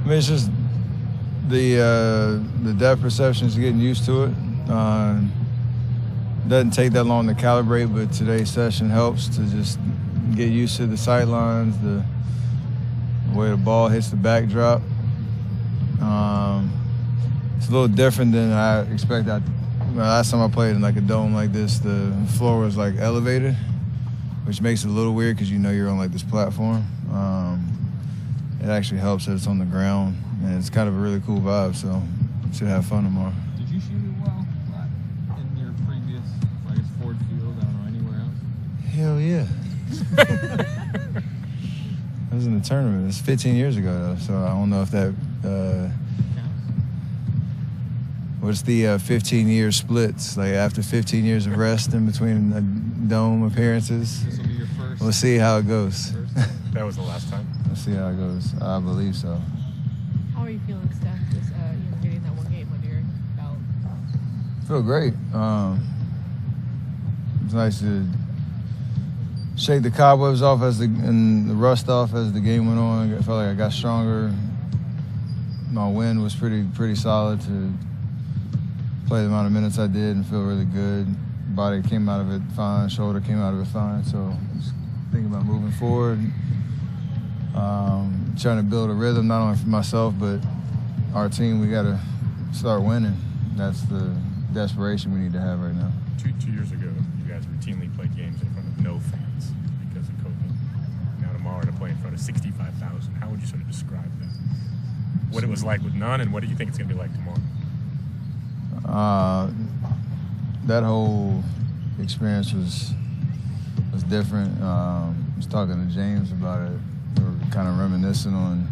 I mean, it's just the depth perception is getting used to it. Doesn't take that long to calibrate, but today's session helps to just get used to the sight lines, the way the ball hits the backdrop. It's a little different than I expected. Last time I played in like a dome like this, the floor was like elevated, which makes it a little weird because you know you're on like this platform. It actually helps that it's on the ground, and it's kind of a really cool vibe, so should have fun tomorrow. Did you shoot it well in your previous, I guess, Ford Field? I don't know, anywhere else? Hell yeah. I was in the tournament. It's 15 years ago, though, so I don't know if that what's the 15-year splits, like after 15 years of rest in between dome appearances. This will be your first. We'll see how it goes. That was the last time. We'll see how it goes. I believe so. How are you feeling, Steph, just getting that one game under your belt? I feel great. It's nice to shake the cobwebs off and the rust off as the game went on. I felt like I got stronger. My wind was pretty solid to play the amount of minutes I did and feel really good. Body came out of it fine, shoulder came out of it fine. So just thinking about moving forward, trying to build a rhythm, not only for myself, but our team. We got to start winning. That's the desperation we need to have right now. Two years ago, you guys routinely played games in front of no fans because of COVID. Now tomorrow to play in front of 65,000. How would you sort of describe that? What it was like with none, and what do you think it's going to be like tomorrow? That whole experience was different. I was talking to James about it. We were kind of reminiscing on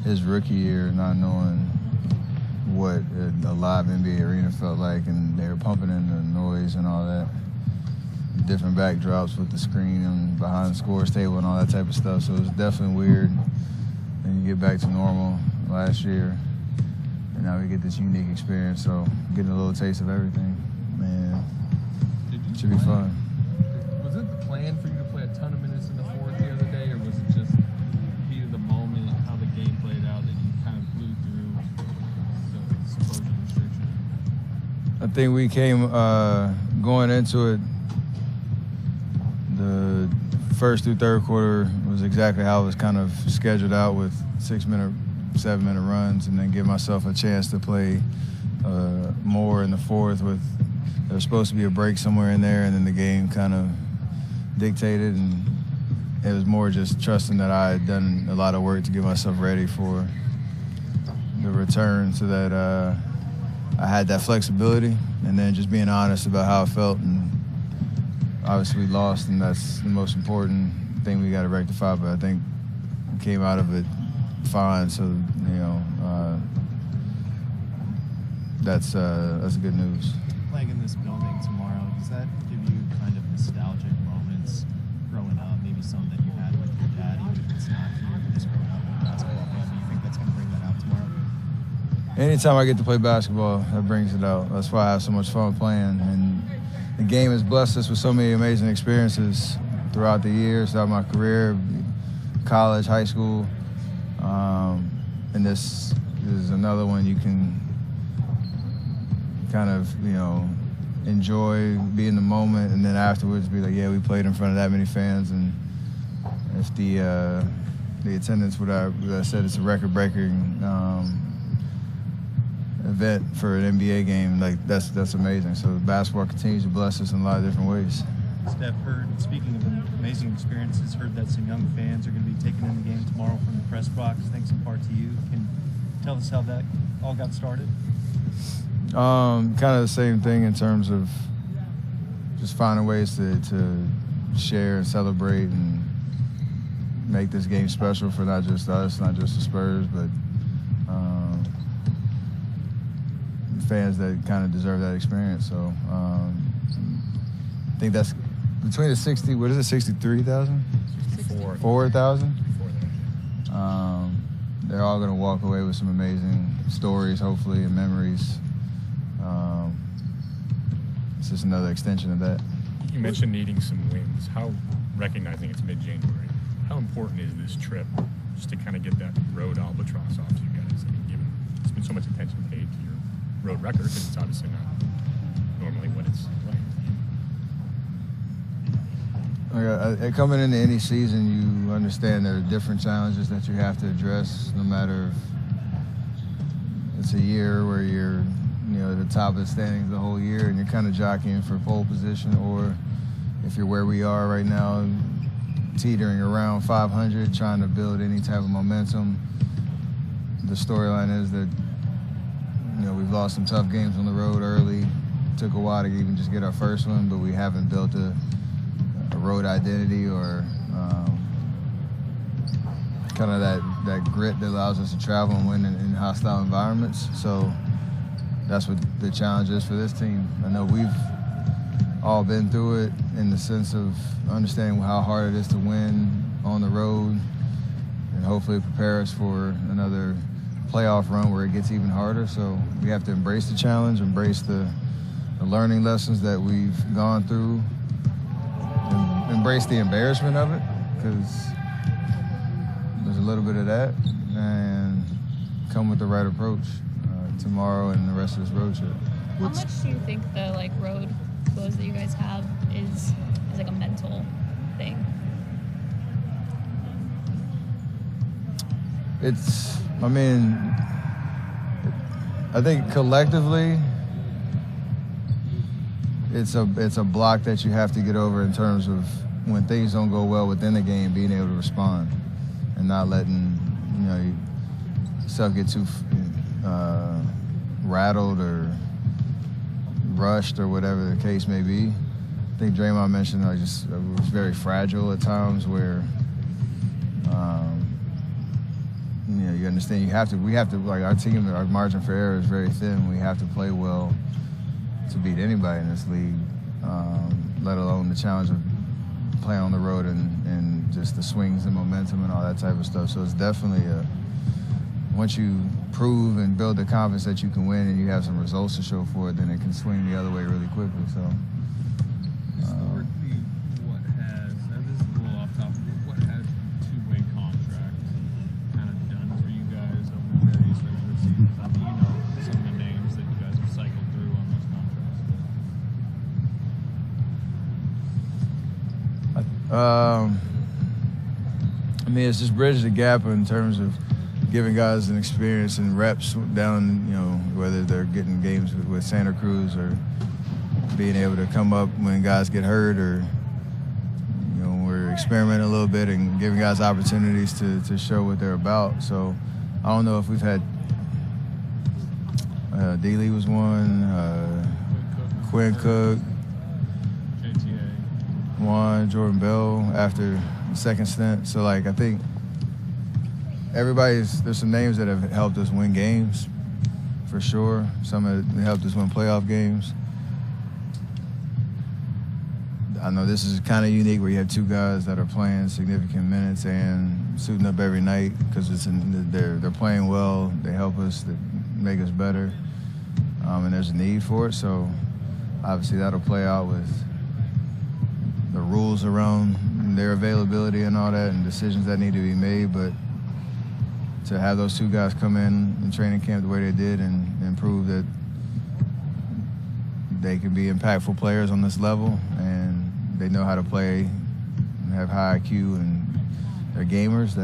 his rookie year, not knowing what a live NBA arena felt like, and they were pumping in the noise and all that. Different backdrops with the screen and behind the scores table and all that type of stuff. So it was definitely weird. Then you get back to normal last year. And now we get this unique experience, so getting a little taste of everything, man, it should be fun. Was it the plan for you to play a ton of minutes in the fourth the other day, or was it just the heat of the moment, how the game played out, that you kind of blew through the supposed restriction? I think we came going into it, the first through third quarter was exactly how it was kind of scheduled out, with 6-minute, 7-minute runs, and then give myself a chance to play more in the fourth. There was supposed to be a break somewhere in there, and then the game kind of dictated, and it was more just trusting that I had done a lot of work to get myself ready for the return, so that I had that flexibility, and then just being honest about how I felt. And obviously we lost, and that's the most important thing we got to rectify, but I think we came out of it fine, so that's good news. Playing in this building tomorrow, does that give you kind of nostalgic moments growing up? Maybe some that you had with your dad, even if it's not you just growing up with basketball. Do you think that's going to bring that out tomorrow? Anytime I get to play basketball, that brings it out. That's why I have so much fun playing, and the game has blessed us with so many amazing experiences throughout the years, throughout my career, college, high school. And this is another one you can kind of, enjoy, be in the moment, and then afterwards be like, yeah, we played in front of that many fans. And if the attendance, what I said, it's a record-breaking event for an NBA game, like that's amazing. So basketball continues to bless us in a lot of different ways. Steph, speaking of amazing experiences, heard that some young fans are going to be taking in the game tomorrow from the press box, thanks in part to you. Can you tell us how that all got started? Kind of the same thing in terms of just finding ways to share and celebrate and make this game special for not just us, not just the Spurs, but fans that kind of deserve that experience. So I think that's between the 63,000? 4,000? They're all going to walk away with some amazing stories, hopefully, and memories. It's just another extension of that. You mentioned needing some wins. Recognizing it's mid-January, how important is this trip just to kind of get that road albatross off you guys? I mean, given there's been so much attention paid to your road record, because it's obviously not normally what it's like. Coming into any season, you understand there are different challenges that you have to address, no matter if it's a year where you're at the top of the standings the whole year and you're kind of jockeying for pole position, or if you're where we are right now, teetering around 500, trying to build any type of momentum. The storyline is that we've lost some tough games on the road early. Took a while to even just get our first one, but we haven't built a road identity or kind of that grit that allows us to travel and win in hostile environments. So that's what the challenge is for this team. I know we've all been through it in the sense of understanding how hard it is to win on the road, and hopefully prepare us for another playoff run where it gets even harder. So we have to embrace the challenge, embrace the learning lessons that we've gone through, and embrace the embarrassment of it, because there's a little bit of that, and come with the right approach tomorrow and the rest of this road trip. How much do you think the road woes that you guys have is like a mental thing? I think collectively it's a block that you have to get over in terms of when things don't go well within the game, being able to respond and not letting yourself get too rattled or rushed or whatever the case may be. I think Draymond mentioned it was very fragile at times where you understand we have to our team, our margin for error is very thin. We have to play well to beat anybody in this league, let alone the challenge of playing on the road and just the swings and momentum and all that type of stuff. So it's definitely once you prove and build the confidence that you can win and you have some results to show for it, then it can swing the other way really quickly. So historically, what has, now this is a little off topic, but what has two-way contracts kind of done for you guys over various regular seasons? I mean, some of the names that you guys have cycled through on those contracts. It's just bridging the gap in terms of giving guys an experience and reps down, whether they're getting games with Santa Cruz or being able to come up when guys get hurt, or we're experimenting a little bit and giving guys opportunities to show what they're about. So I don't know if we've had D-Lee was one, Quinn Cook, Juan, Jordan Bell after the second stint. So I think there's some names that have helped us win games, for sure. Some have helped us win playoff games. I know this is kind of unique where you have two guys that are playing significant minutes and suiting up every night because they're playing well. They help us, they make us better, and there's a need for it. So obviously that'll play out with the rules around their availability and all that, and decisions that need to be made. But to have those two guys come in training camp the way they did and prove that they can be impactful players on this level and they know how to play and have high IQ and they're gamers,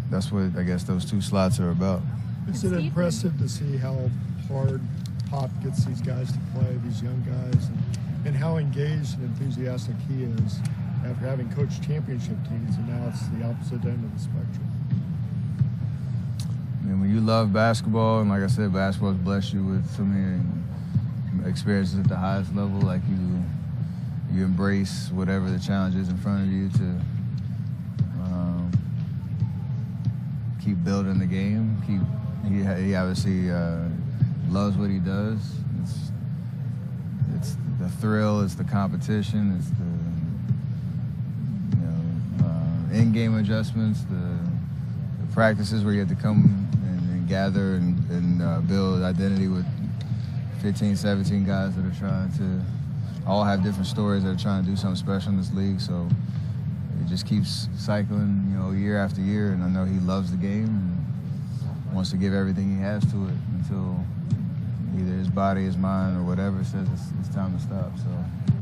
that's what I guess those two slots are about. Is it impressive to see how hard Pop gets these guys to play, these young guys, and how engaged and enthusiastic he is after having coached championship teams, and now it's the opposite end of the spectrum? When you love basketball, and like I said, basketball's blessed you with so many experiences at the highest level, you embrace whatever the challenge is in front of you to keep building the game. He obviously loves what he does. It's the thrill, it's the competition, it's the in-game adjustments, the practices where you have to come and gather and build identity with 15, 17 guys that are trying to all have different stories that are trying to do something special in this league. So it just keeps cycling, year after year. And I know he loves the game and wants to give everything he has to it until either his body, his mind, or whatever says it's time to stop. So.